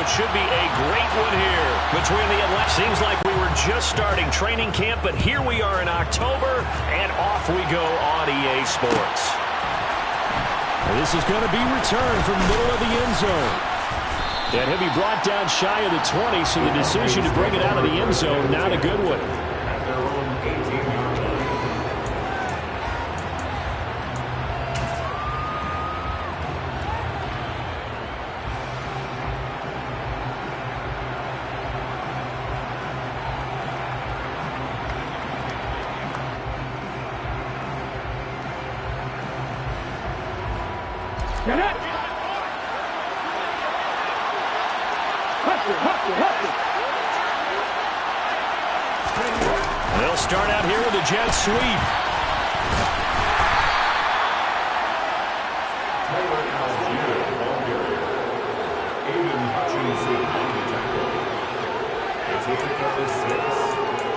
it should be a great one here between the Atlantic. Seems like we were just starting training camp, but here we are in October, and off we go on EA Sports. This is going to be returned from the middle of the end zone. And he'll be brought down shy of the 20, so the decision to bring it out of the end zone, not a good one. They'll start out here with a jet sweep.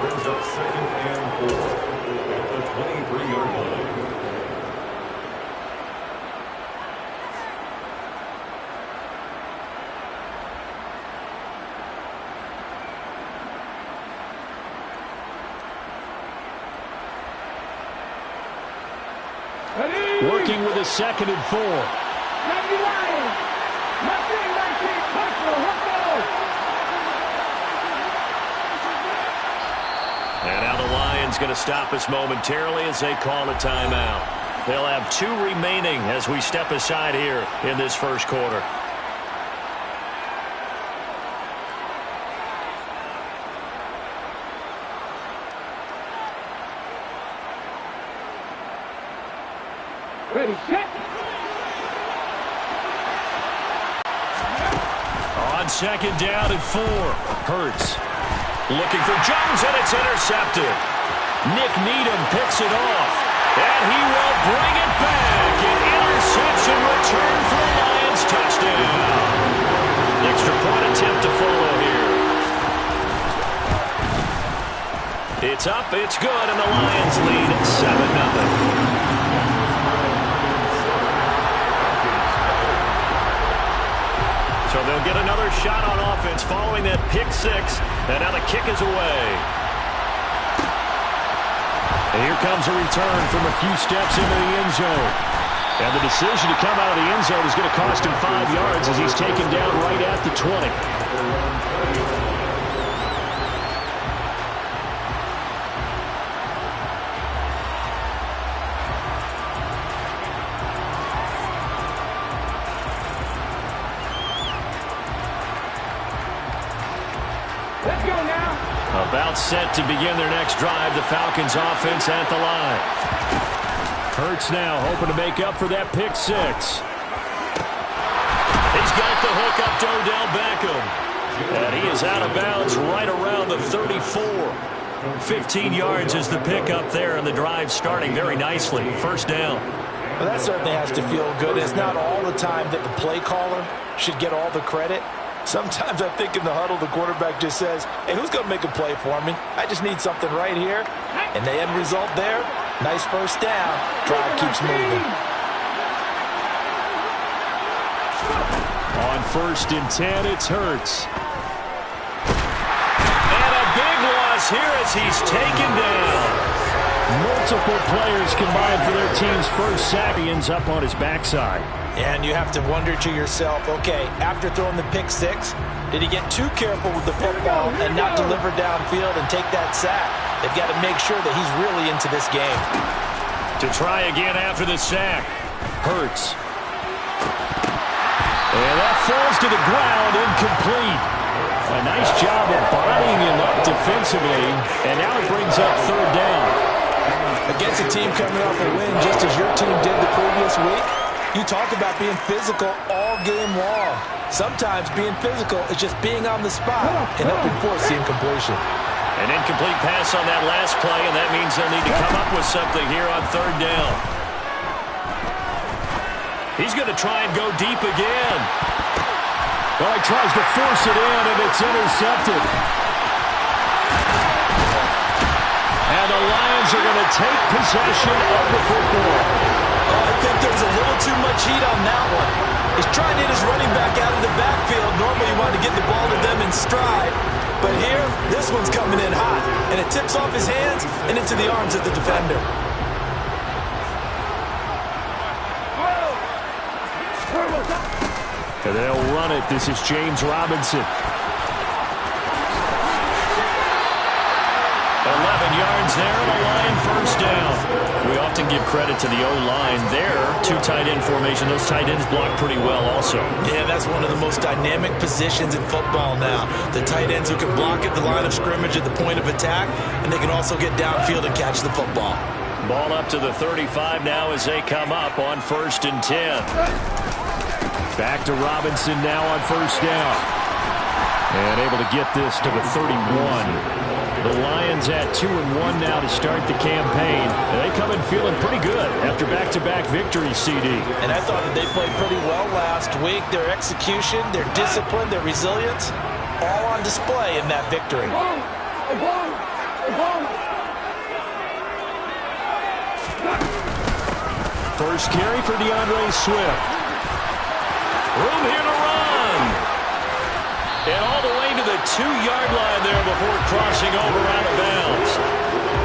Brings up 2nd and 4 at the 23-yard line. Working with a 2nd and 4. And now the Lions going to stop us momentarily as they call a timeout. They'll have 2 remaining as we step aside here in this first quarter. Ready, set. On 2nd down and 4. Hurts. Looking for Jones, and it's intercepted. Nick Needham picks it off. And he will bring it back. An interception return for the Lions touchdown. Extra point attempt to follow here. It's up, it's good, and the Lions lead 7-0. So they'll get another shot on offense following that pick 6. And now the kick is away. And here comes a return from a few steps into the end zone. And the decision to come out of the end zone is going to cost him 5 yards as he's taken down right at the 20. About set to begin their next drive. The Falcons offense at the line. Hurts now hoping to make up for that pick 6. He's got the hook up to Odell Beckham. And he is out of bounds right around the 34. 15 yards is the pickup there, and the drive starting very nicely. First down. Well, that certainly has to feel good. It's not all the time that the play caller should get all the credit. Sometimes I think in the huddle, the quarterback just says, hey, who's going to make a play for me? I just need something right here. And the end result there, nice first down. Drive keeps moving. On 1st and 10, it's Hurts. And a big loss here as he's taken down. Multiple players combined for their team's first sack. He ends up on his backside. And you have to wonder to yourself, okay, after throwing the pick 6, did he get too careful with the football and not deliver downfield and take that sack? They've got to make sure that he's really into this game. To try again after the sack. Hurts. And that falls to the ground, incomplete. A nice job of bodying him up defensively, and now it brings up 3rd down. Against a team coming off a win just as your team did the previous week, you talk about being physical all game long. Sometimes being physical is just being on the spot and helping force the incompletion. An incomplete pass on that last play, and that means they'll need to come up with something here on 3rd down. He's going to try and go deep again. Well, he tries to force it in, and it's intercepted. And the Lions are going to take possession of the football. I think there was a little too much heat on that one. He's trying to hit his running back out of the backfield. Normally you want to get the stride. But here, this one's coming in hot, and it tips off his hands and into the arms of the defender. And they'll run it. This is James Robinson. 11 yards there, and a Lion first down. We often give credit to the O-line there. Two tight end formation. Those tight ends block pretty well also. Yeah, that's one of the most dynamic positions in football now. The tight ends who can block at the line of scrimmage at the point of attack, and they can also get downfield and catch the football. Ball up to the 35 now as they come up on 1st and 10. Back to Robinson now on 1st down. And able to get this to the 31. The Lions at 2-1 now to start the campaign. And they come in feeling pretty good after back-to-back victories, CD. And I thought that they played pretty well last week. Their execution, their discipline, their resilience, all on display in that victory. First carry for DeAndre Swift. Room here to run. And all the way to the 2-yard line there before crossing over out of bounds.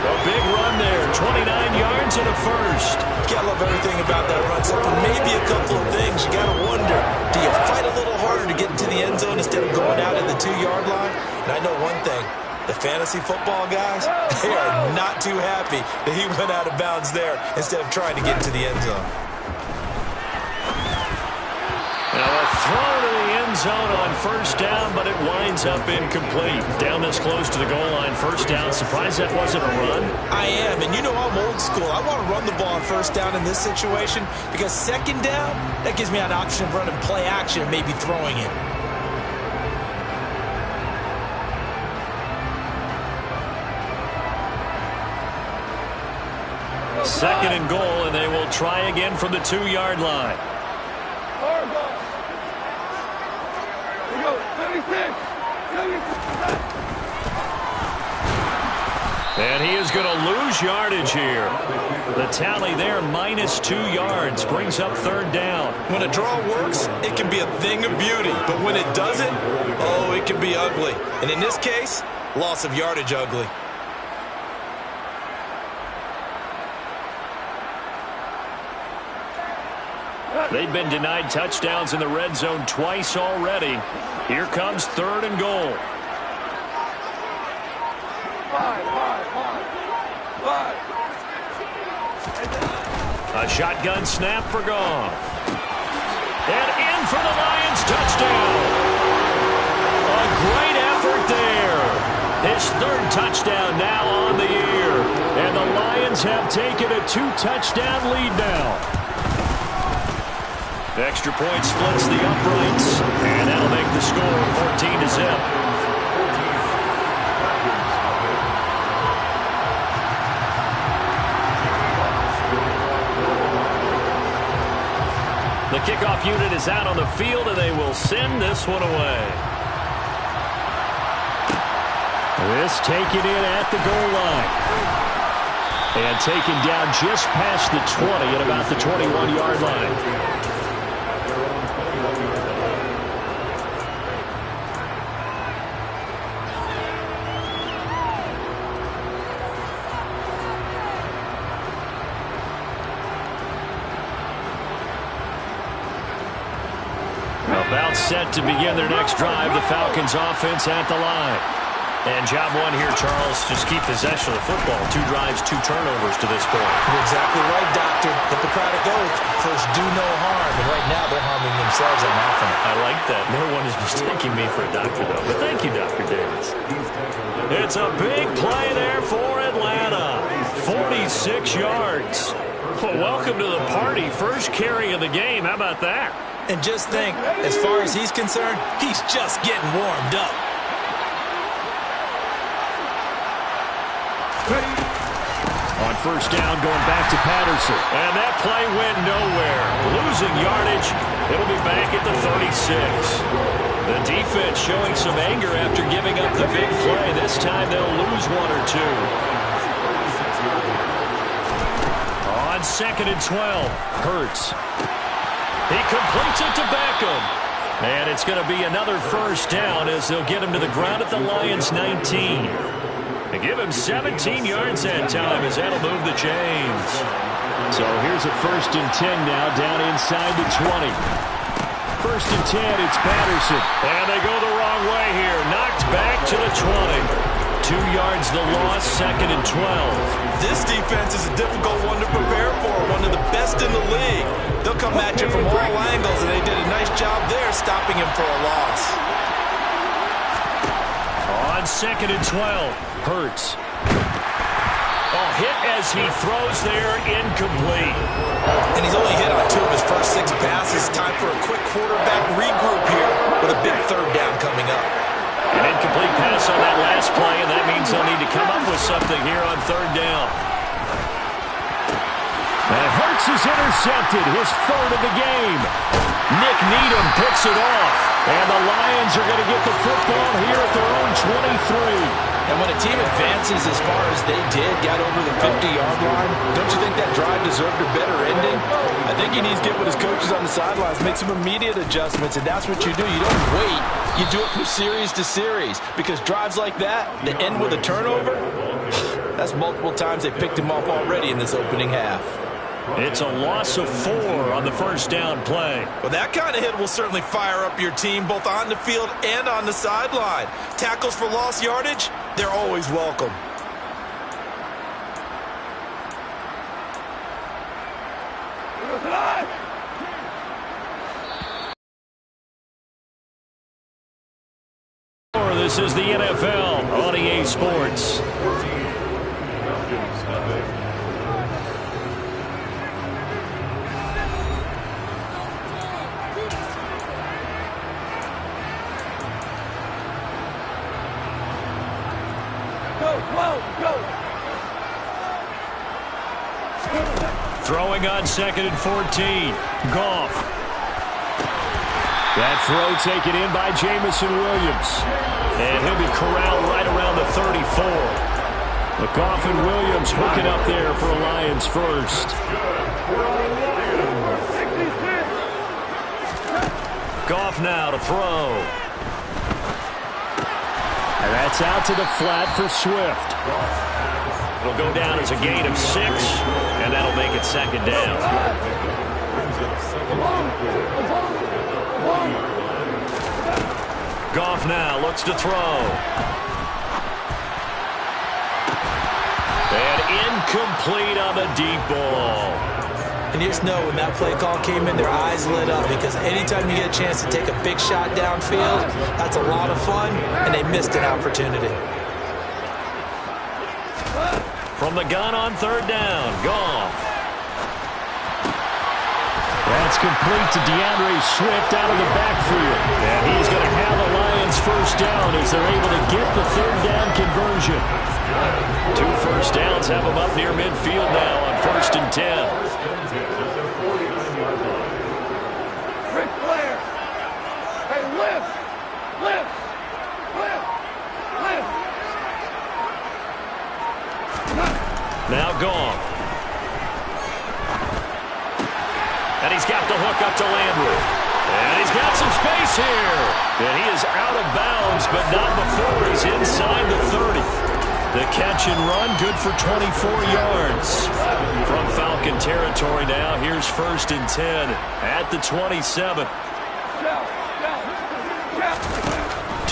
A big run there, 29 yards and a first. Gotta love everything about that run, except for maybe a couple of things. You gotta wonder, do you fight a little harder to get into the end zone instead of going out at the 2-yard line? And I know one thing, the fantasy football guys, they are not too happy that he went out of bounds there instead of trying to get into the end zone. Now a throw to the end zone on 1st down, but it winds up incomplete. Down this close to the goal line, 1st down. Surprised that wasn't a run? I am, and you know I'm old school. I want to run the ball on 1st down in this situation because 2nd down, that gives me an option of running play action and maybe throwing it. Second and goal, and they will try again from the 2-yard line. And he is going to lose yardage here. The tally there, -2 yards, brings up 3rd down. When a draw works, it can be a thing of beauty. But when it doesn't, oh, it can be ugly. And in this case, loss of yardage ugly. They've been denied touchdowns in the red zone twice already. Here comes 3rd and goal. A shotgun snap for Goff. And in for the Lions touchdown. A great effort there. His 3rd touchdown now on the year. And the Lions have taken a 2-touchdown lead now. The extra point splits the uprights, and that'll make the score 14-0. The kickoff unit is out on the field, and they will send this one away. This taken in at the goal line. And taken down just past the 20 at about the 21-yard line. About set to begin their next drive, the Falcons offense at the line. And job one here, Charles, just keep possession of the football. 2 drives, 2 turnovers to this point. You're exactly right, Doctor. Hippocratic oath, first do no harm. And right now they're harming themselves on offense. I like that. No one is mistaking me for a doctor, though. But thank you, Dr. Davis. It's a big play there for Atlanta. 46 yards. Well, welcome to the party. First carry of the game. How about that? And just think, as far as he's concerned, he's just getting warmed up. On 1st down, going back to Patterson. And that play went nowhere. Losing yardage. It'll be back at the 36. The defense showing some anger after giving up the big play. This time they'll lose 1 or 2. On 2nd and 12, Hurts. He completes it to Beckham. And it's going to be another first down as they'll get him to the ground at the Lions' 19. They give him 17 yards that time as that'll move the chains. So here's a 1st and 10 now down inside the 20. 1st and 10, it's Patterson. And they go the wrong way here. Knocked back to the 20. 2 yards the loss, 2nd and 12. This defense is a difficult one to prepare for, one of the best in the league. They'll come at you from all angles, and they did a nice job there stopping him for a loss. On 2nd and 12. Hurts. Hit as he throws there, incomplete. And he's only hit on 2 of his first 6 passes. Time for a quick quarterback regroup here with a big 3rd down coming up. An incomplete pass on that last play, and that means they'll need to come up with something here on 3rd down. And Hurts is intercepted, his 3rd of the game. Nick Needham picks it off, and the Lions are going to get the football here at their own 23. And when a team advances as far as they did, got over the 50-yard line, don't you think that drive deserved a better ending? I think he needs to get with his coaches on the sidelines, make some immediate adjustments, and that's what you do. You don't wait. You do it from series to series, because drives like that end with a turnover, that's multiple times they picked him off already in this opening half. It's a loss of 4 on the 1st down play. Well, that kind of hit will certainly fire up your team both on the field and on the sideline. Tackles for lost yardage, they're always welcome. This is the NFL on EA Sports. Throwing on 2nd and 14. Goff. That throw taken in by Jamison Williams. And he'll be corralled right around the 34. But Goff and Williams hooking up there for a Lions first. Goff now to throw. And that's out to the flat for Swift. It'll go down as a gain of 6, and that'll make it 2nd down. Goff now looks to throw. And incomplete on the deep ball. And you just know when that play call came in, their eyes lit up, because anytime you get a chance to take a big shot downfield, that's a lot of fun, and they missed an opportunity. From the gun on 3rd down, Goff. That's complete to DeAndre Swift out of the backfield. And he's going to have the Lions first down as they're able to get the 3rd down conversion. 2 first downs have them up near midfield now on 1st and 10. Now Goff. And he's got the hook up to Landry. And he's got some space here. And he is out of bounds, but not before he's inside the 30. The catch and run, good for 24 yards. From Falcon territory now, here's 1st and 10 at the 27.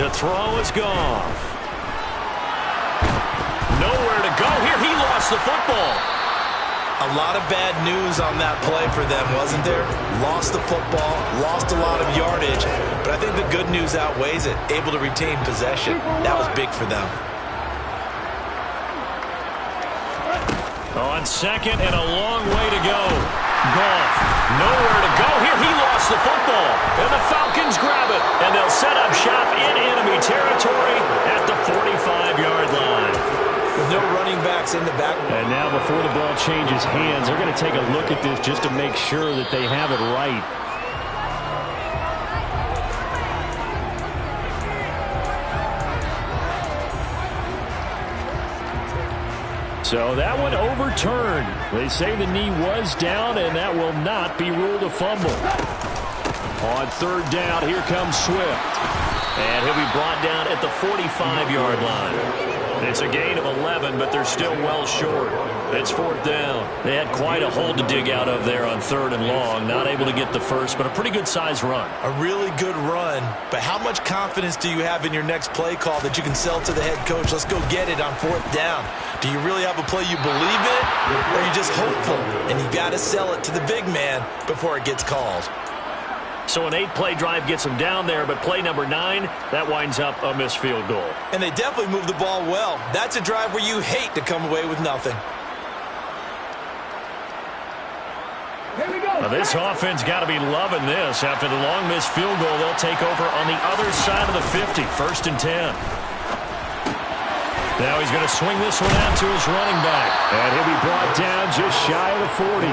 To throw is Goff. Nowhere to go here. He lost the football. A lot of bad news on that play for them, wasn't there? Lost the football, lost a lot of yardage, but I think the good news outweighs it. Able to retain possession. That was big for them. On 2nd and a long way to go. Goff. Nowhere to go here. He lost the football. And the Falcons grab it. And they'll set up shop in enemy territory at the 45-yard line. With no running backs in the back. And now before the ball changes hands, they're going to take a look at this just to make sure that they have it right. So that one overturned. They say the knee was down, and that will not be ruled a fumble. On third down, here comes Swift. And he'll be brought down at the 45-yard line. It's a gain of 11, but they're still well short. It's fourth down. They had quite a hole to dig out of there on third and long. Not able to get the first, but a pretty good-sized run. A really good run, but how much confidence do you have in your next play call that you can sell to the head coach? Let's go get it on fourth down. Do you really have a play you believe in, or are you just hopeful? And you got to sell it to the big man before it gets called. So an 8-play drive gets them down there, but play number 9, that winds up a missed field goal. And they definitely moved the ball well. That's a drive where you hate to come away with nothing. Now this offense got to be loving this. After the long missed field goal, they'll take over on the other side of the 50, first and 10. Now he's going to swing this one out to his running back. And he'll be brought down just shy of the 40.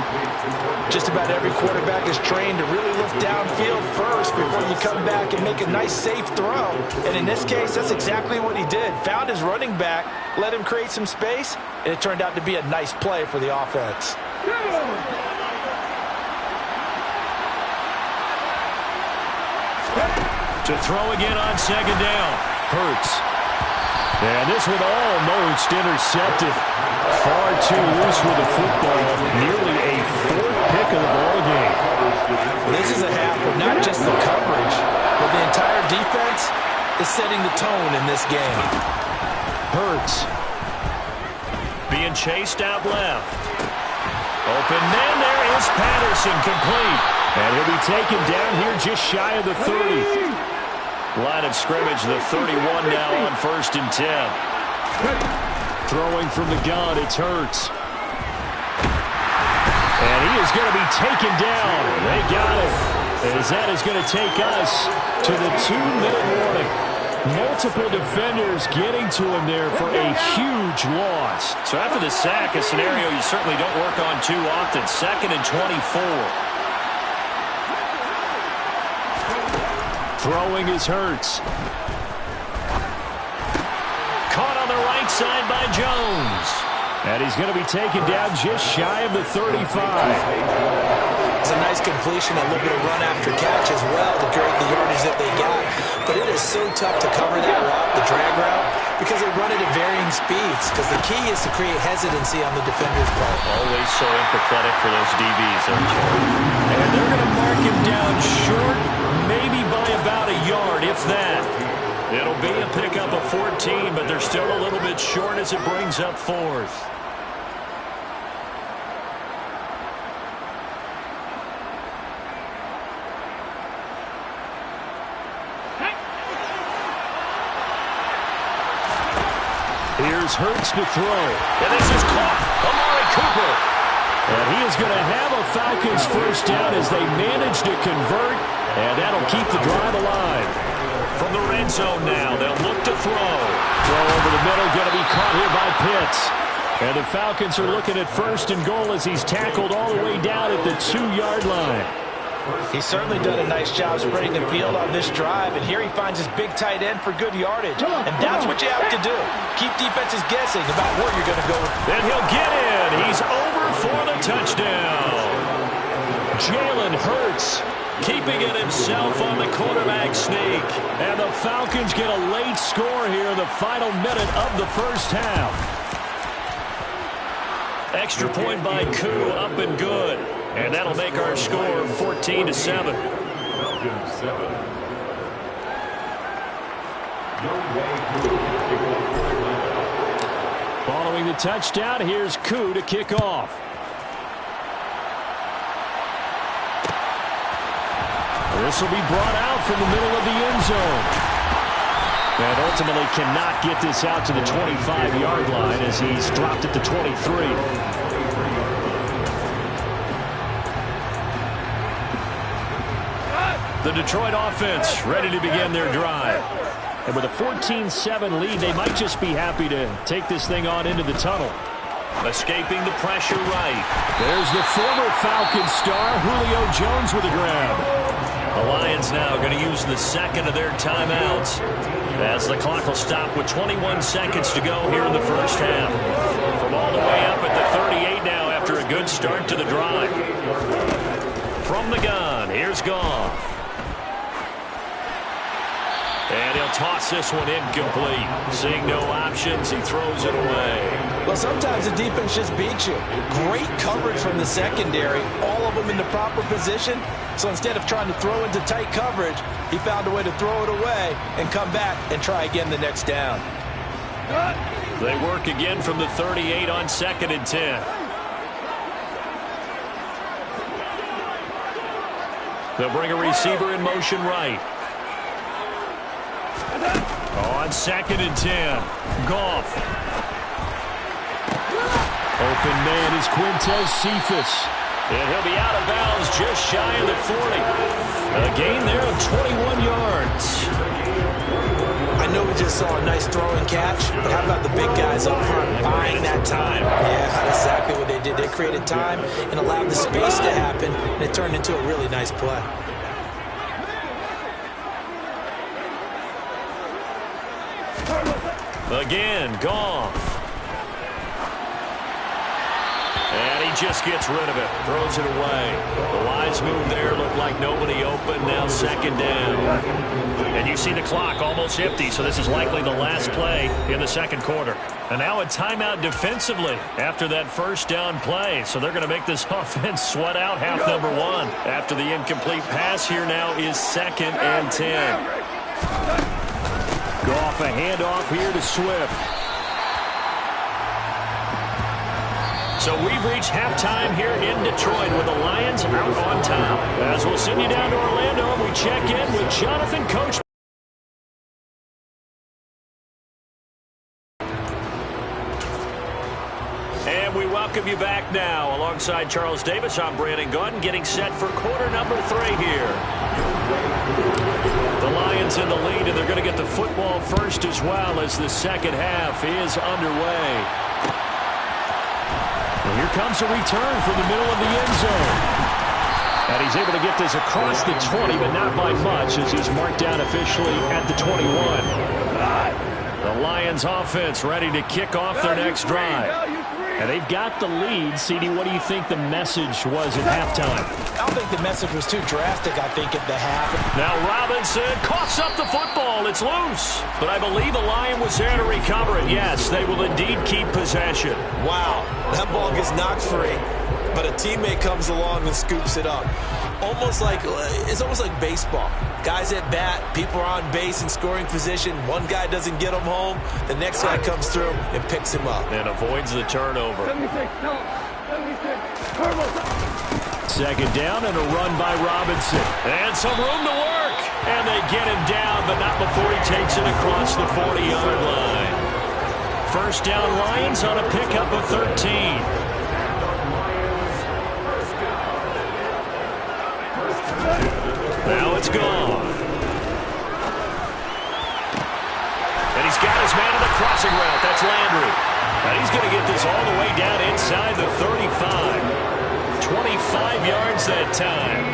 Just about every quarterback is trained to really look downfield first before you come back and make a nice, safe throw. And in this case, that's exactly what he did. Found his running back, let him create some space, and it turned out to be a nice play for the offense. To throw again on second down. Hurts. And this one almost intercepted. Far too loose with the football. Nearly a fourth pick of the ball game. This is a half of not just the coverage, but the entire defense is setting the tone in this game. Hurts. Being chased out left. Open man, there is Patterson, complete. And he'll be taken down here just shy of the 30. Line of scrimmage, the 31 now on first and 10. Throwing from the gun, it's Hurts. And he is going to be taken down. They got it. As that is going to take us to the 2-minute warning. Multiple defenders getting to him there for a huge loss. So after the sack, a scenario you certainly don't work on too often. Second and 24. Throwing is Hurts. Caught on the right side by Jones. And he's going to be taken down just shy of the 35. It's a nice completion, a little bit of run after catch as well to create the yardage that they got. But it is so tough to cover that route, the drag route, because they run it at varying speeds. Because the key is to create hesitancy on the defender's part. Always so empathetic for those DBs, aren't you? And they're going to mark him down short, maybe by about a yard, if that. It'll be a pickup of 14, but they're still a little bit short as it brings up fourth. Here's Hurts to throw. And this is caught. Amari Cooper. And he is going to have a Falcons first down as they manage to convert, and that'll keep the drive alive. From the red zone now, they'll look to throw. Throw over the middle, going to be caught here by Pitts. And the Falcons are looking at first and goal as he's tackled all the way down at the 2-yard line. He's certainly done a nice job spreading the field on this drive, and here he finds his big tight end for good yardage. And that's what you have to do. Keep defenses guessing about where you're going to go. And he'll get in. He's over for the touchdown. Jalen Hurts keeping it himself on the quarterback sneak. And the Falcons get a late score here in the final minute of the first half. Extra point by Koo, up and good. And that'll make our score 14-7. Falcons 7. Following the touchdown, here's Koo to kick off. This will be brought out from the middle of the end zone. And ultimately cannot get this out to the 25-yard line as he's dropped at the 23. The Detroit offense ready to begin their drive. And with a 14-7 lead, they might just be happy to take this thing on into the tunnel. Escaping the pressure right. There's the former Falcons star, Julio Jones, with a grab. The Lions now going to use the second of their timeouts as the clock will stop with 21 seconds to go here in the first half. From all the way up at the 38 now after a good start to the drive. From the gun, here's Goff. And he'll toss this one incomplete. Seeing no options, he throws it away. Well, sometimes the defense just beats you. Great coverage from the secondary, all of them in the proper position. So instead of trying to throw into tight coverage, he found a way to throw it away and come back and try again the next down. They work again from the 38 on 2nd and 10. They'll bring a receiver in motion right. On 2nd and 10, Goff. Open man is Quintez Cephas. And he'll be out of bounds just shy of the 40. A gain there of 21 yards. I know we just saw a nice throw and catch, but how about the big guys up front buying that time? Yeah, that's exactly what they did. They created time and allowed the space to happen, and it turned into a really nice play. Again, Goff. And he just gets rid of it. Throws it away. The wise move there. Looked like nobody open. Now 2nd down. And you see the clock almost empty, so this is likely the last play in the 2nd quarter. And now a timeout defensively after that 1st down play. So they're going to make this offense sweat out half number 1. After the incomplete pass, here now is 2nd and 10. Goff, a handoff here to Swift. So we've reached halftime here in Detroit with the Lions out on top. As we'll send you down to Orlando, and we check in with Jonathan Coach. And we welcome you back now. Alongside Charles Davis, I'm Brandon Gaudin, getting set for quarter number 3 here. The Lions in the lead, and they're going to get the football first as well as the 2nd half is underway. And here comes a return from the middle of the end zone. And he's able to get this across the 20, but not by much, as he's marked down officially at the 21. The Lions offense ready to kick off their next drive. And they've got the lead. CD, what do you think the message was at halftime? I don't think the message was too drastic, I think, at the half. Now Robinson coughs up the football. It's loose. But I believe the Lion was there to recover it. Yes, they will indeed keep possession. Wow, that ball gets knocked free, but a teammate comes along and scoops it up. It's almost like baseball. Guys at bat, people are on base in scoring position. One guy doesn't get him home. The next guy comes through and picks him up. And avoids the turnover. 2nd down and a run by Robinson. And some room to work. And they get him down, but not before he takes it across the 40-yard line. 1st down Lions on a pickup of 13. Now it's gone. And he's got his man on the crossing route. That's Landry. And he's going to get this all the way down inside the 35. 25 yards that time.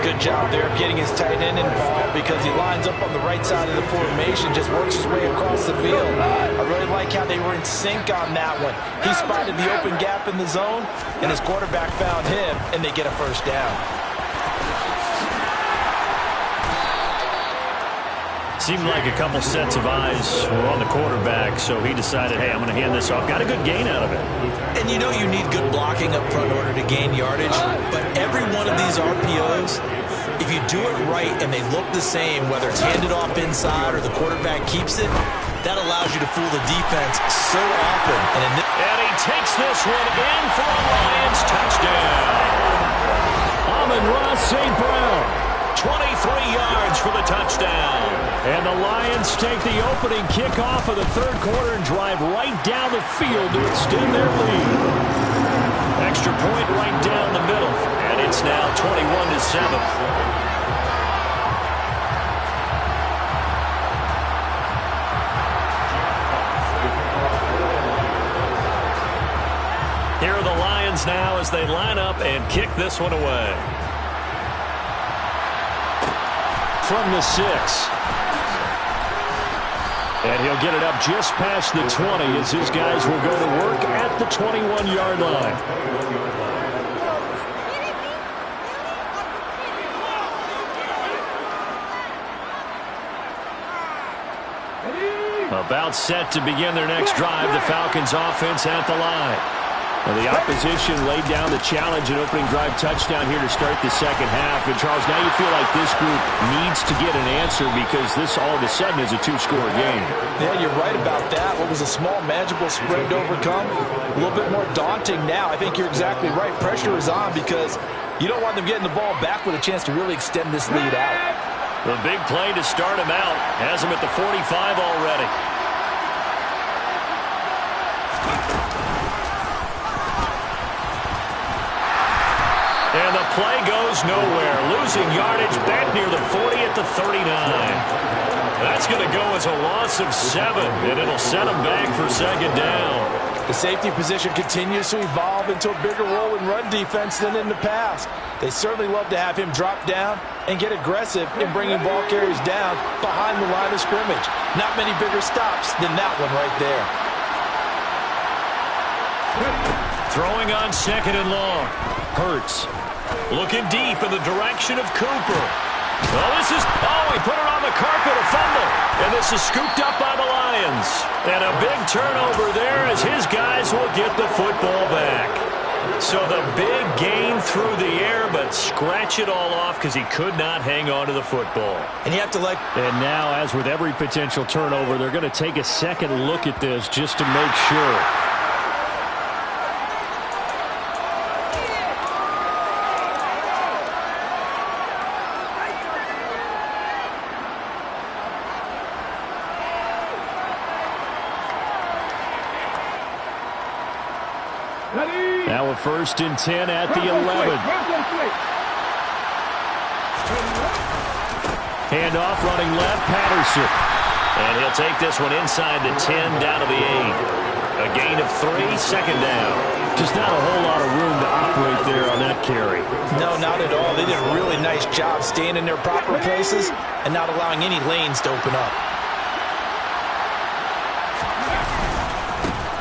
Good job there of getting his tight end involved because he lines up on the right side of the formation, just works his way across the field. I really like how they were in sync on that one. He spotted the open gap in the zone, and his quarterback found him, and they get a 1st down. Seemed like a couple sets of eyes were on the quarterback, so he decided, hey, I'm going to hand this off. Got a good gain out of it. And you know you need good blocking up front in order to gain yardage, but every one of these RPOs, if you do it right and they look the same, whether it's handed off inside or the quarterback keeps it, that allows you to fool the defense so often. And he takes this one in for a Lions touchdown. Amon-Ra St. Brown. 23 yards for the touchdown. And the Lions take the opening kickoff of the 3rd quarter and drive right down the field to extend their lead. Extra point right down the middle. And it's now 21-7. Here are the Lions now as they line up and kick this one away. From the 6. And he'll get it up just past the 20 as his guys will go to work at the 21-yard line. About set to begin their next drive, the Falcons offense at the line. Well, the opposition laid down the challenge and opening drive touchdown here to start the second half. And, Charles, now you feel like this group needs to get an answer because this all of a sudden is a two-score game. Yeah, you're right about that. What was a small, manageable spread to overcome, a little bit more daunting now. I think you're exactly right. Pressure is on because you don't want them getting the ball back with a chance to really extend this lead out. The big play to start him out has him at the 45 already. And the play goes nowhere. Losing yardage back near the 40 at the 39. That's going to go as a loss of 7, and it'll set them back for second down. The safety position continues to evolve into a bigger role in run defense than in the past. They certainly love to have him drop down and get aggressive in bringing ball carriers down behind the line of scrimmage. Not many bigger stops than that one right there. Throwing on second and long. Hurts. Looking deep in the direction of Cooper. Well, this is... Oh, he put it on the carpet, a fumble. And this is scooped up by the Lions. And a big turnover there as his guys will get the football back. So the big gain through the air, but scratch it all off because he could not hang on to the football. And you have to like... And now, as with every potential turnover, they're going to take a second look at this just to make sure. Now a 1st and 10 at the 11. Handoff running left, Patterson. And he'll take this one inside the 10 down to the 8. A gain of 3, second down. Just not a whole lot of room to operate there on that carry. No, not at all. They did a really nice job staying in their proper places and not allowing any lanes to open up.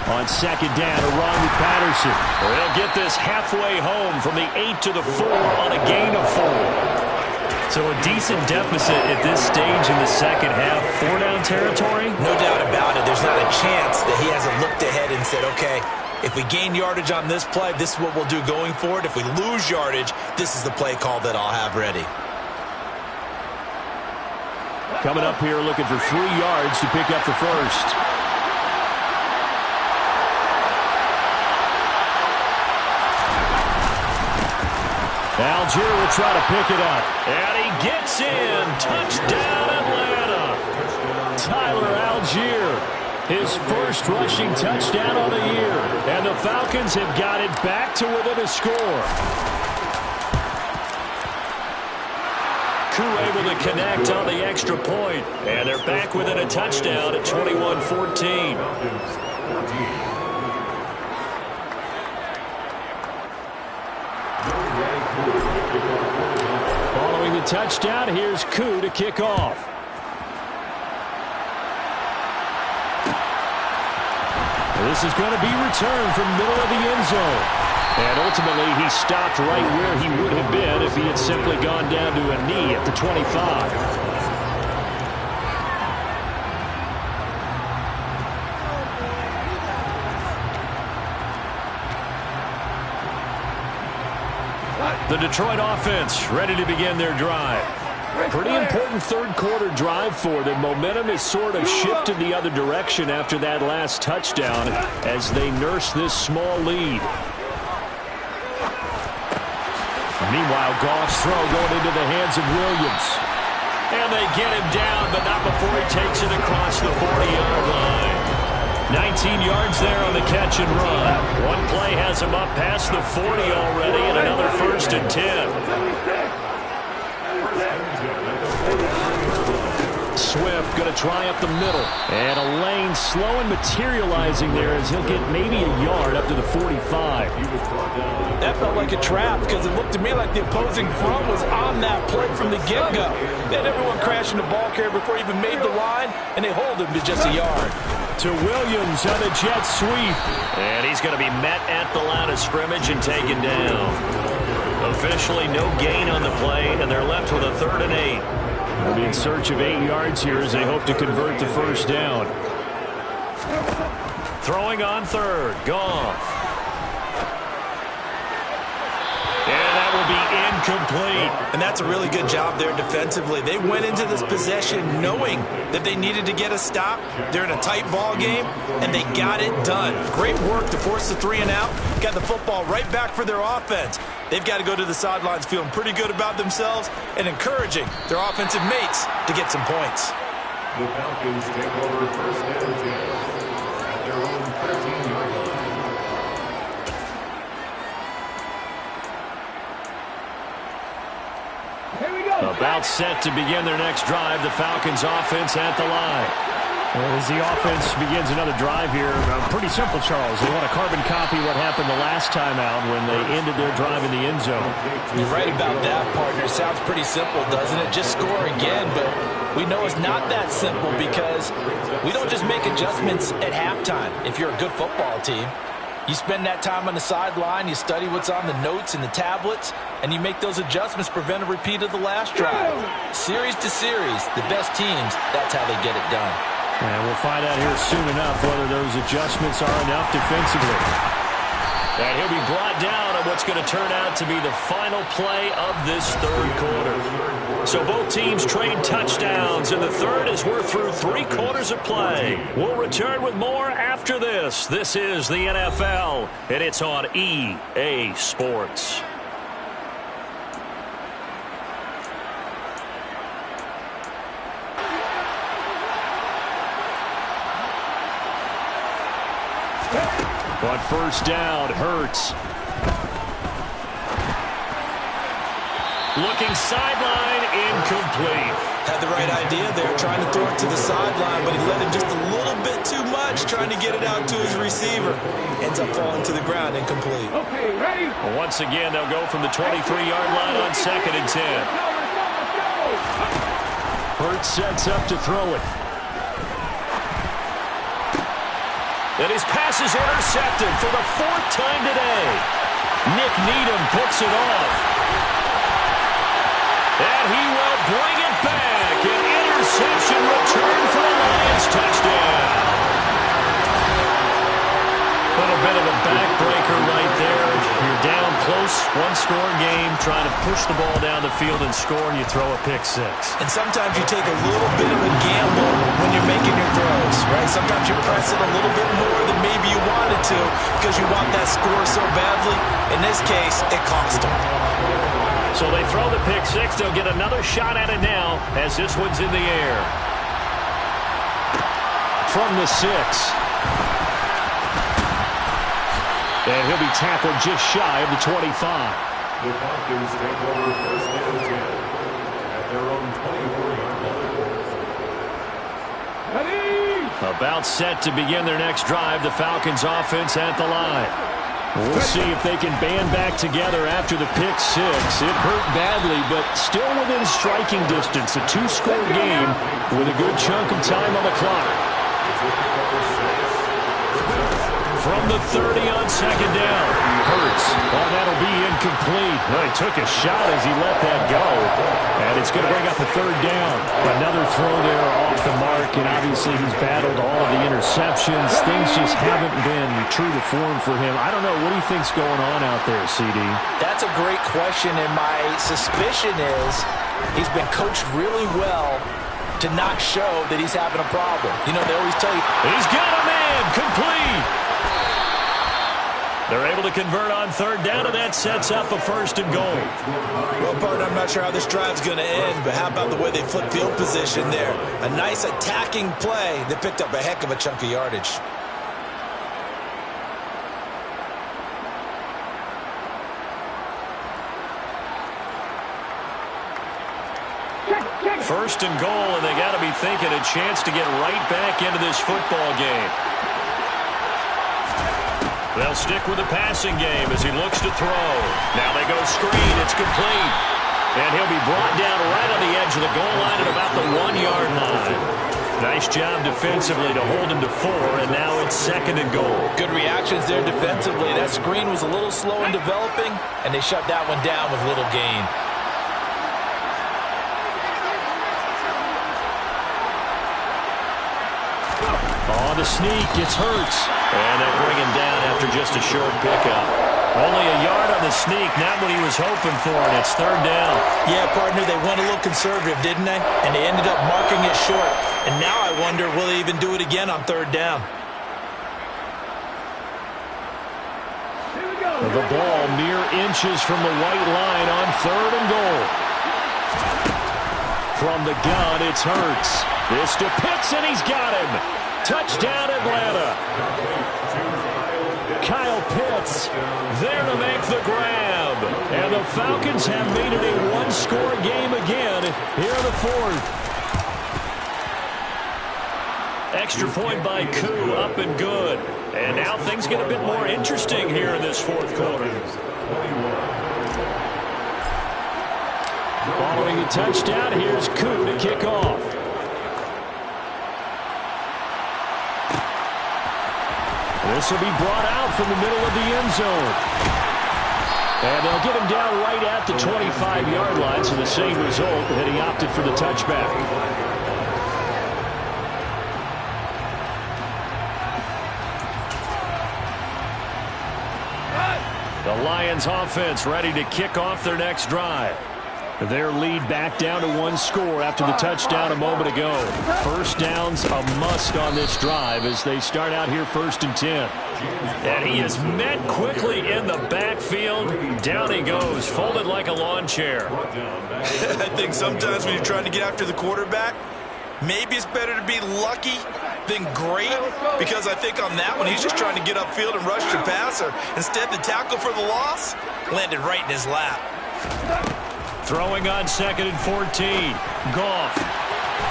On second down, a run with Patterson. They'll get this halfway home from the 8 to the 4 on a gain of 4. So a decent deficit at this stage in the second half. 4-down territory? No doubt about it. There's not a chance that he hasn't looked ahead and said, okay, if we gain yardage on this play, this is what we'll do going forward. If we lose yardage, this is the play call that I'll have ready. Coming up here looking for 3 yards to pick up the first. Algier will try to pick it up. And he gets in. Touchdown, Atlanta. Tyler Algier, his first rushing touchdown of the year. And the Falcons have got it back to within a score. Koo able to connect on the extra point. And they're back within a touchdown at 21-14. Following the touchdown, here's Koo to kick off. This is going to be returned from middle of the end zone. And ultimately, he stopped right where he would have been if he had simply gone down to a knee at the 25. The Detroit offense ready to begin their drive. Pretty important third quarter drive for them. Momentum has sort of shifted the other direction after that last touchdown as they nurse this small lead. Meanwhile, Goff's throw going into the hands of Williams. And they get him down, but not before he takes it across the 40-yard line. 19 yards there on the catch and run. One play has him up past the 40 already, and another 1st and 10. Swift going to try up the middle. And a lane slow and materializing there as he'll get maybe a yard up to the 45. That felt like a trap because it looked to me like the opposing front was on that play from the get-go. They had everyone crashing the ball carrier before he even made the line, and they hold him to just a yard. To Williams on a jet sweep. And he's going to be met at the line of scrimmage and taken down. Officially no gain on the play, and they're left with a 3rd and 8. They'll be in search of 8 yards here as they hope to convert the first down. Throwing on third. Goff. And that will be incomplete. And that's a really good job there defensively. They went into this possession knowing that they needed to get a stop. They're in a tight ball game, and they got it done. Great work to force the 3 and out. Got the football right back for their offense. They've got to go to the sidelines feeling pretty good about themselves and encouraging their offensive mates to get some points. The Falcons take over first and 10 at their own 13-yard line. About set to begin their next drive. The Falcons offense at the line. As the offense begins another drive here, pretty simple, Charles. They want to carbon copy what happened the last time out when they ended their drive in the end zone. You're right about that, partner. Sounds pretty simple, doesn't it? Just score again, but we know it's not that simple because we don't just make adjustments at halftime if you're a good football team. You spend that time on the sideline, you study what's on the notes and the tablets, and you make those adjustments, prevent a repeat of the last drive. Series to series, the best teams, that's how they get it done. And we'll find out here soon enough whether those adjustments are enough defensively. And he'll be brought down on what's going to turn out to be the final play of this third quarter. So both teams trade touchdowns in the third as we're through 3 quarters of play. We'll return with more after this. This is the NFL, and it's on EA Sports. On first down, Hurts. Looking sideline, incomplete. Had the right idea there, trying to throw it to the sideline, but he let him just a little bit too much, trying to get it out to his receiver. Ends up falling to the ground, incomplete. Okay, ready? Well, once again, they'll go from the 23-yard line on 2nd and 10. Hurts sets up to throw it. And his pass is intercepted for the 4th time today. Nick Needham picks it off. And he will bring it back. An interception return for a Lions touchdown. A little bit of a backbreaker right there. You're down close, 1-score game, trying to push the ball down the field and score, and you throw a pick 6. And sometimes you take a little bit of a gamble when you're making your throws, right? Sometimes you press it a little bit more than maybe you wanted to because you want that score so badly. In this case, it cost them. So they throw the pick 6. They'll get another shot at it now as this one's in the air. From the 6. And he'll be tackled just shy of the 25. The Falcons take over first and 10 at their own 24-yard line. Ready? About set to begin their next drive. The Falcons offense at the line. We'll see if they can band back together after the pick 6. It hurt badly, but still within striking distance. A 2-score game with a good chunk of time on the clock. From the 30 on 2nd down. Hurts. Oh, that'll be incomplete. Well, he took a shot as he let that go. And it's going to bring up a 3rd down. Another throw there off the mark, and obviously he's battled all of the interceptions. Things just haven't been true to form for him. I don't know. What do you think's going on out there, CD? That's a great question, and my suspicion is he's been coached really well to not show that he's having a problem. You know, they always tell you, He's got a man. Complete. They're able to convert on 3rd down, and that sets up a 1st and goal. well, partner, I'm not sure how this drive's going to end, but how about the way they flip field position there? A nice attacking play that picked up a heck of a chunk of yardage. First and goal, and they got to be thinking a chance to get right back into this football game. They'll stick with the passing game as he looks to throw. Now they go screen. It's complete. And he'll be brought down right on the edge of the goal line at about the 1-yard line. Nice job defensively to hold him to 4, and now it's 2nd and goal. Good reactions there defensively. That screen was a little slow in developing, and they shut that one down with little gain. On the sneak, it's Hurts. And they bring him down after just a short pickup. Only a yard on the sneak, not what he was hoping for, and it's third down. Yeah, partner, they went a little conservative, didn't they? And they ended up marking it short. And now I wonder, will they even do it again on third down? The ball mere inches from the white line on third and goal. From the gun, it's Hurts. This to Pitts, and he's got him. Touchdown, Atlanta. Kyle Pitts there to make the grab. And the Falcons have made it a one-score game again here in the fourth. Extra point by Koo, up and good. And now things get a bit more interesting here in this fourth quarter. Following a touchdown, here's Koo to kick off. This will be brought out from the middle of the end zone. And they'll get him down right at the 25-yard line, so the same result, that he opted for the touchback. The Lions offense ready to kick off their next drive. Their lead back down to one score after the touchdown a moment ago. First down's a must on this drive as they start out here 1st and 10. And he is met quickly in the backfield. Down he goes, folded like a lawn chair. I think sometimes when you're trying to get after the quarterback, maybe it's better to be lucky than great, because I think on that one, he's just trying to get upfield and rush the passer. Instead, the tackle for the loss landed right in his lap. Throwing on 2nd and 14. Goff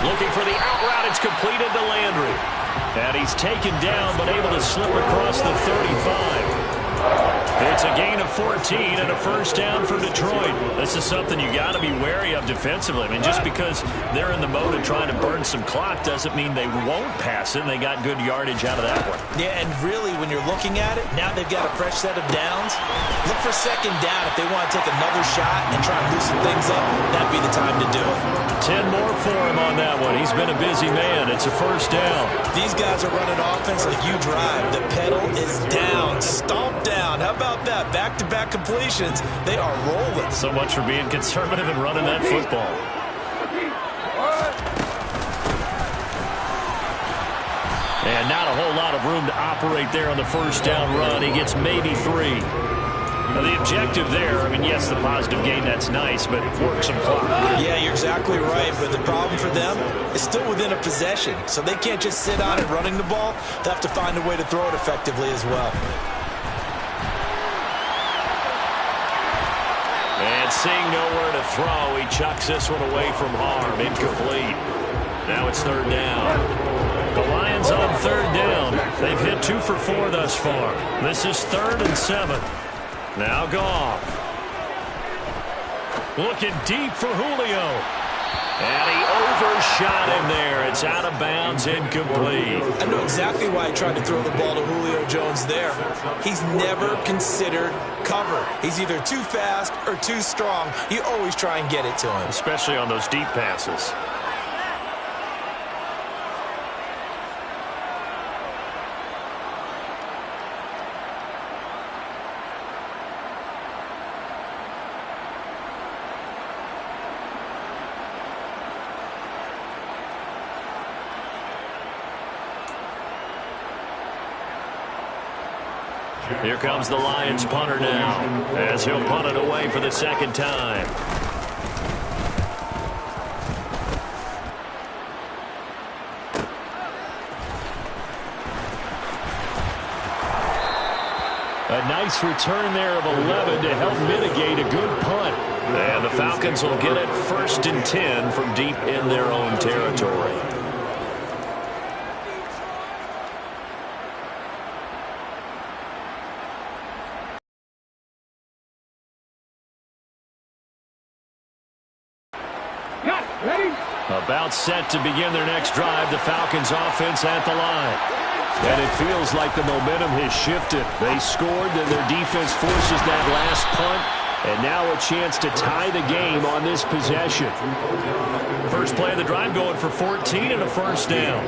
looking for the out route. It's completed to Landry. And he's taken down, but able to slip across the 35. It's a gain of 14 and a first down for Detroit. This is something you got to be wary of defensively. I mean, just because they're in the mode of trying to burn some clock doesn't mean they won't pass it. And they got good yardage out of that one. Yeah, and really, when you're looking at it, now they've got a fresh set of downs. Look for 2nd down if they want to take another shot and try and loosen things up. That'd be the time to do it. 10 more for him on that one. He's been a busy man. It's a first down. These guys are running offense like you drive. The pedal is down. Stomp down. How about that? Back-to-back completions. They are rolling. So much for being conservative and running that football. And not a whole lot of room to operate there on the first down run. He gets maybe 3. Now the objective there, I mean, yes, the positive gain, that's nice, but work some clock. Yeah, you're exactly right, but the problem for them is still within a possession, so they can't just sit on it running the ball. They have to find a way to throw it effectively as well. And seeing nowhere to throw, he chucks this one away from harm. Incomplete. Now it's third down. The Lions on third down. They've hit 2 for 4 thus far. This is 3rd and 7. Now Goff. Looking deep for Julio. And he overshot him there. It's out of bounds, incomplete. I know exactly why he tried to throw the ball to Julio Jones there. He's never considered cover. He's either too fast or too strong. You always try and get it to him. Especially on those deep passes. Here comes the Lions punter now, as he'll punt it away for the 2nd time. A nice return there of 11 to help mitigate a good punt. And the Falcons will get it 1st and 10 from deep in their own territory. About set to begin their next drive, the Falcons offense at the line. And it feels like the momentum has shifted. They scored, then their defense forces that last punt. And now a chance to tie the game on this possession. First play of the drive going for 14 and a first down.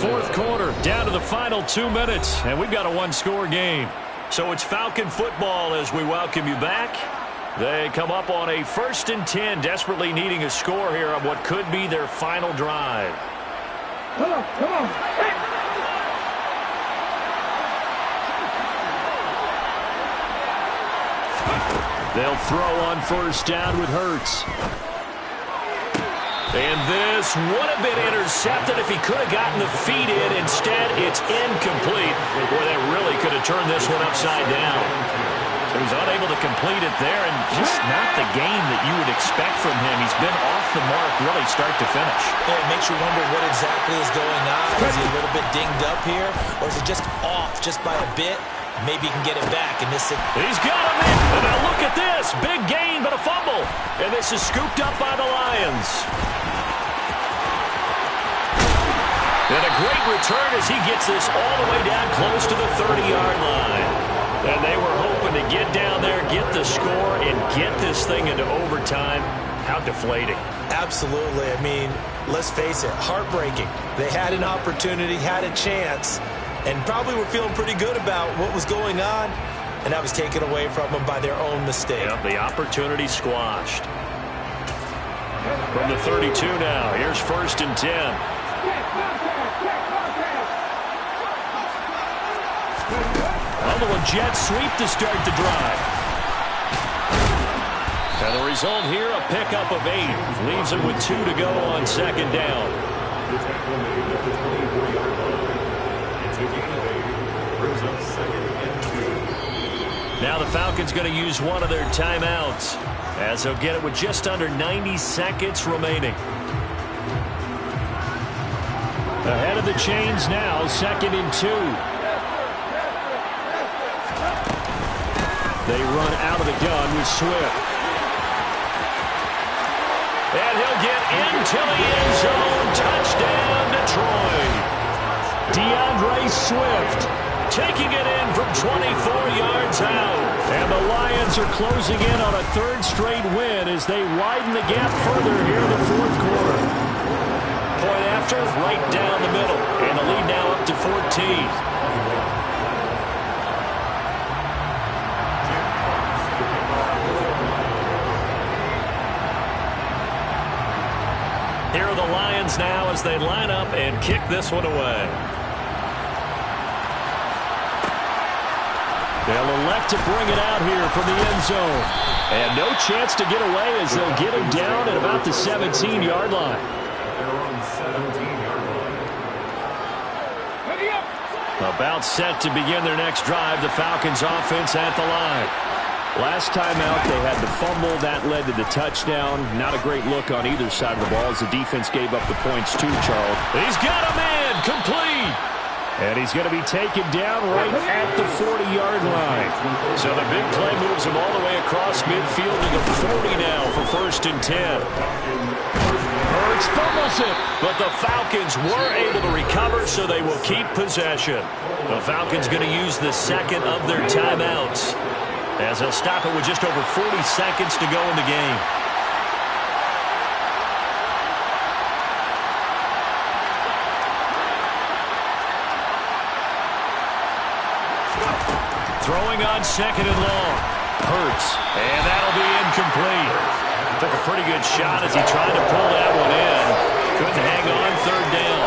fourth quarter, down to the final 2 minutes, and we've got a one-score game. So it's Falcon football as we welcome you back. They come up on a 1st and 10, desperately needing a score here on what could be their final drive. Come on, come on. They'll throw on 1st down with Hurts. And this would have been intercepted if he could have gotten the feet in. Instead, it's incomplete. Boy, that really could have turned this one upside down. He was unable to complete it there, and just not the game that you would expect from him. He's been off the mark really start to finish. Yeah, it makes you wonder what exactly is going on. Is he a little bit dinged up here, or is it just off just by a bit? Maybe he can get it back. And this He's got him in. And now look at this. Big gain, but a fumble. And this is scooped up by the Lions. And a great return as he gets this all the way down close to the 30-yard line. And they were hoping to get down there, get the score, and get this thing into overtime. How deflating. Absolutely. I mean, let's face it, heartbreaking. They had an opportunity, had a chance, and probably were feeling pretty good about what was going on, and that was taken away from them by their own mistake. Yep, the opportunity squashed. From the 32 now, here's 1st and 10. A jet sweep to start the drive. And the result here, a pickup of 8. Leaves him with 2 to go on 2nd down. The tackle made at the 24-yard line. It's a gain of 8. Brings up 2nd and 2. Now the Falcons going to use one of their timeouts, as they'll get it with just under 90 seconds remaining. Ahead of the chains now, 2nd and 2. They run out of the gun with Swift. And he'll get into the end zone. Touchdown, Detroit. DeAndre Swift taking it in from 24 yards out. And the Lions are closing in on a 3rd straight win as they widen the gap further here in the 4th quarter. Point after, right down the middle. And the lead now up to 14. Here are the Lions now as they line up and kick this one away. They'll elect to bring it out here from the end zone. And no chance to get away as they'll get him down at about the 17-yard line. They're on 17-yard line. About set to begin their next drive, the Falcons offense at the line. Last time out, they had the fumble. That led to the touchdown. Not a great look on either side of the ball as the defense gave up the points too, Charles. He's got a man, complete. And he's going to be taken down right at the 40-yard line. So the big play moves him all the way across midfield to the 40 now for 1st and 10. Hurts fumbles it, but the Falcons were able to recover, so they will keep possession. The Falcons going to use the 2nd of their timeouts, as they'll stop it with just over 40 seconds to go in the game. Throwing on 2nd and long. Hurts, and that'll be incomplete. Took a pretty good shot as he tried to pull that one in. Couldn't hang on 3rd down.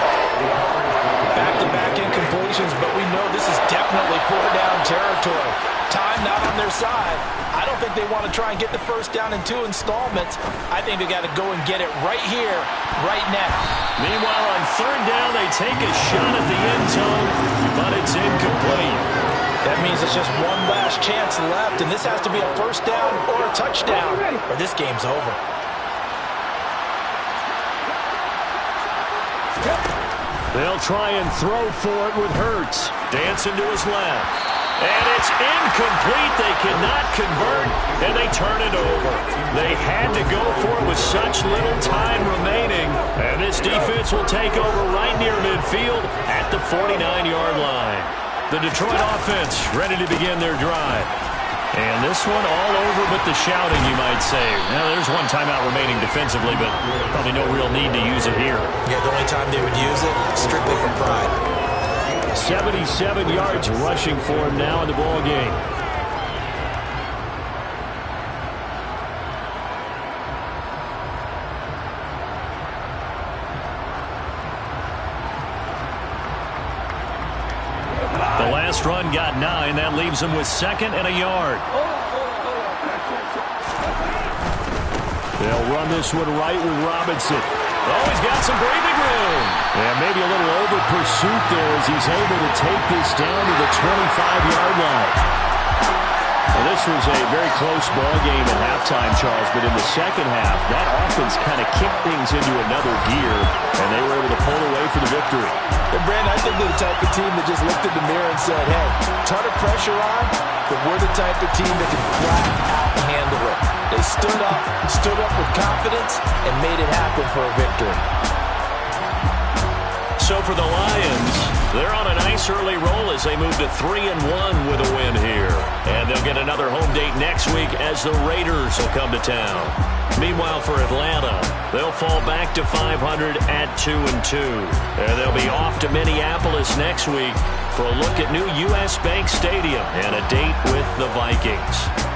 Back-to-back incompletions, but we know this is definitely 4-down territory. Time not on their side. I don't think they want to try and get the 1st down in 2 installments. I think they got to go and get it right here, right now. Meanwhile, on 3rd down, they take a shot at the end zone, but it's incomplete. That means it's just one last chance left, and this has to be a 1st down or a touchdown, or this game's over. They'll try and throw for it with Hurts. Dancing to his left. And it's incomplete. They cannot convert, and they turn it over. They had to go for it with such little time remaining. And this defense will take over right near midfield at the 49-yard line. The Detroit offense ready to begin their drive. And this one all over but the shouting, you might say. Now, there's one timeout remaining defensively, but probably no real need to use it here. Yeah, the only time they would use it, strictly for pride. 77 yards rushing for him now in the ball game. The last run got 9. That leaves him with 2nd and a yard. They'll run this one right with Robinson. Oh, he's got some breathing room. And maybe a little over pursuit there as he's able to take this down to the 25-yard line. Well, this was a very close ball game at halftime, Charles, but in the second half, that offense kind of kicked things into another gear, and they were able to pull away for the victory. And Brandon, I think they're the type of team that just looked in the mirror and said, hey, ton of pressure on, but we're the type of team that can flat out handle it. They stood up with confidence, and made it happen for a victory. So for the Lions, they're on a nice early roll as they move to 3-1 with a win here. And they'll get another home date next week as the Raiders will come to town. Meanwhile, for Atlanta, they'll fall back to 500 at 2-2. And they'll be off to Minneapolis next week for a look at new U.S. Bank Stadium and a date with the Vikings.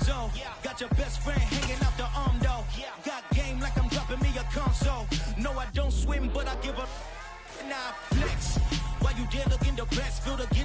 Lonzo. Got your best friend hanging out the arm though. Got game like I'm dropping me a console. No, I don't swim, but I give a. Now flex. While you there looking the best, feel the get